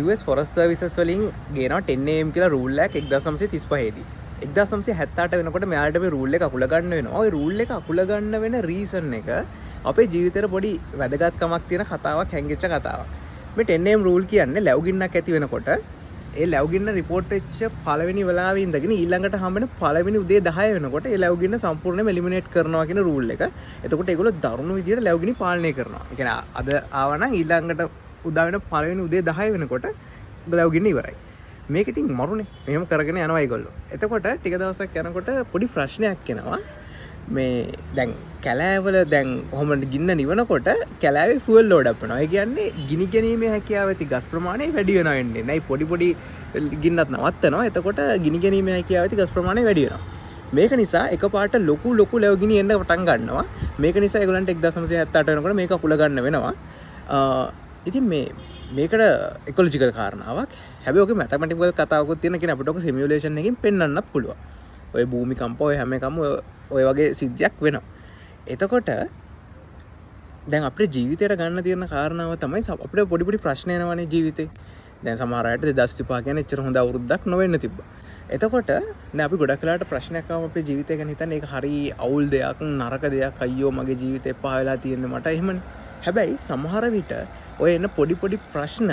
US Forest Services වලින් ගේනවා 10am කියලා rule එකක් 1935 දී. 1978 වෙනකොට මෙයාට මේ රූල් එක අකුල ගන්න වෙනවා. ওই රූල් එක අකුල ගන්න වෙන රීසන් එක අපේ ජීවිතේට පොඩි වැදගත්කමක් තියෙන කතාවක් හැංගිච්ච කතාවක්. මේ 10am රූල් කියන්නේ ලැබුගින්නක් ඇති වෙනකොට ඒ ලැබුගින්න රිපෝට් වෙච්ච පළවෙනි වෙලාවේ ඉඳගෙන ඊළඟට හම්බෙන පළවෙනි උදේ 10 වෙනකොට ඒ ලැබුගින්න සම්පූර්ණයෙන්ම එලිමිනේට් කරනවා කියන රූල් එක. එතකොට ඒගොල්ලෝ දරුණු විදියට ලැබුගිනි පාලනය කරනවා. ඒ කියන්නේ අද ආවනම් ඊළඟට උදා වෙන පළවෙනි උදේ 10 වෙනකොට ලැබුගින්න ඉවරයි. මේක ඉතින් මරුනේ. මෙහෙම කරගෙන යනවා ඒගොල්ලෝ. එතකොට ටික දවසක් යනකොට පොඩි ප්‍රශ්නයක් එනවා. මේ දැන් කැලෑවල දැන් කොහොමද ගින්න නිවනකොට කැලෑවේ ෆුවල් ලෝඩ් අප් වෙනවා. ඒ කියන්නේ ගිනි ගැනීමේ හැකියාව ඇති ගස් ප්‍රමාණය වැඩි වෙනවා වෙන්නේ. නයි පොඩි පොඩි ගින්නත් නවත්තනවා. එතකොට ගිනි ගැනීමේ හැකියාව ඇති ගස් ප්‍රමාණය වැඩි වෙනවා. මේක නිසා එකපාරට ලොකු ලැබුගිනි එන්න පටන් ගන්නවා. මේක නිසා ඒගොල්ලන්ට 1978 වෙනකොට මේක අකුල ගන්න වෙනවා. ඉතින් මේකට ඉකොලොජිකල් කාරණාවක්. හැබැයි ඔක මැතමැටිකල් කතාවකුත් තියෙන කියන අපිට ඔක සිමියුලේෂන් එකකින් පෙන්වන්නත් පුළුවන්. ඔය භූමිකම්ප ඔය හැම එකම ඔය වගේ සිද්ධියක් වෙනවා. එතකොට දැන් අපේ ජීවිතයට ගන්න තියෙන කාරණාව තමයි අපිට පොඩි පොඩි ප්‍රශ්න එනවනේ ජීවිතේ. දැන් සමහර අයට 2035 කියන්නේ එච්චර හොඳ අවුරුද්දක් නොවෙන්න තිබ්බා. එතකොට දැන් අපි ගොඩක් වෙලාවට ප්‍රශ්නයක් ආවම අපේ ජීවිතය ගැන හිතන්නේ ඒක හරි අවුල් දෙයක් නරක දෙයක් අයියෝ මගේ ජීවිතේ එපා වෙලා තියෙන්නේ මට එහෙමනේ. හැබැයි සමහර විට ඔය එන පොඩි ප්‍රශ්න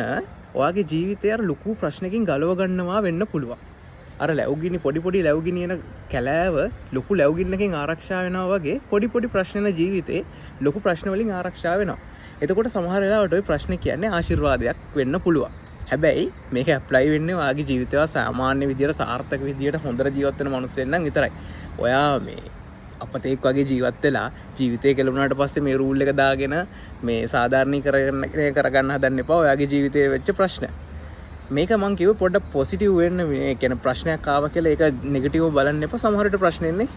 ඔයාගේ ජීවිතය අර ලොකු ප්‍රශ්නකින් ගලව ගන්නවා වෙන්න පුළුවන්. අර ලැබුගිනි පොඩි ලැබුගිනි එන කැලෑව ලොකු ලැබුගින්නකින් ආරක්ෂා වෙනවා වගේ පොඩි ප්‍රශ්න එන ජීවිතේ ලොකු ප්‍රශ්න වලින් ආරක්ෂා වෙනවා. එතකොට සමහර වෙලාවට ওই ප්‍රශ්න කියන්නේ ආශිර්වාදයක් වෙන්න පුළුවන්. හැබැයි මේක ඇප්ලයි වෙන්නේ ඔයාගේ ජීවිතය සාමාන්‍ය විදියට සාර්ථක විදියට හොඳට ජීවත් වෙන මිනිස්සුෙන් නම් විතරයි. ඔයා මේ අපතේක් වගේ ජීවත් වෙලා ජීවිතේ කෙලුණාට පස්සේ මේ රූල් එක දාගෙන මේ සාධාරණීකරණය කරගන්න හදන්න එපා ඔයාගේ ජීවිතේ වෙච්ච ප්‍රශ්න. මේක මං කිව්ව පොඩ්ඩක් පොසිටිව් වෙන්න මේ කියන්නේ ප්‍රශ්නයක් ආව කියලා ඒක නෙගටිව් බලන්න එපා. සමහර විට ප්‍රශ්න එන්නේ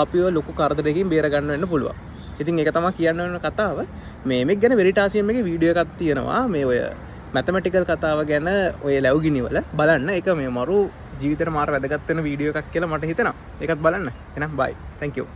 අපිව ලොකු කරදරයකින් බේර ගන්න වෙන්න පුළුවන්. ඉතින් ඒක තමයි කියන්න වෙන කතාව. මේක ගැන වෙරිටාසියම් එකේ වීඩියෝ එකක් තියෙනවා. මේ ඔය මැතමැටිකල් කතාව ගැන ඔය ලැබුගිනි වල බලන්න. ඒක මේ මරු ජීවිතේට මාර වැදගත් වෙන වීඩියෝ එකක් කියලා මට හිතෙනවා. ඒකත් බලන්න. එහෙනම් බයි. thank you.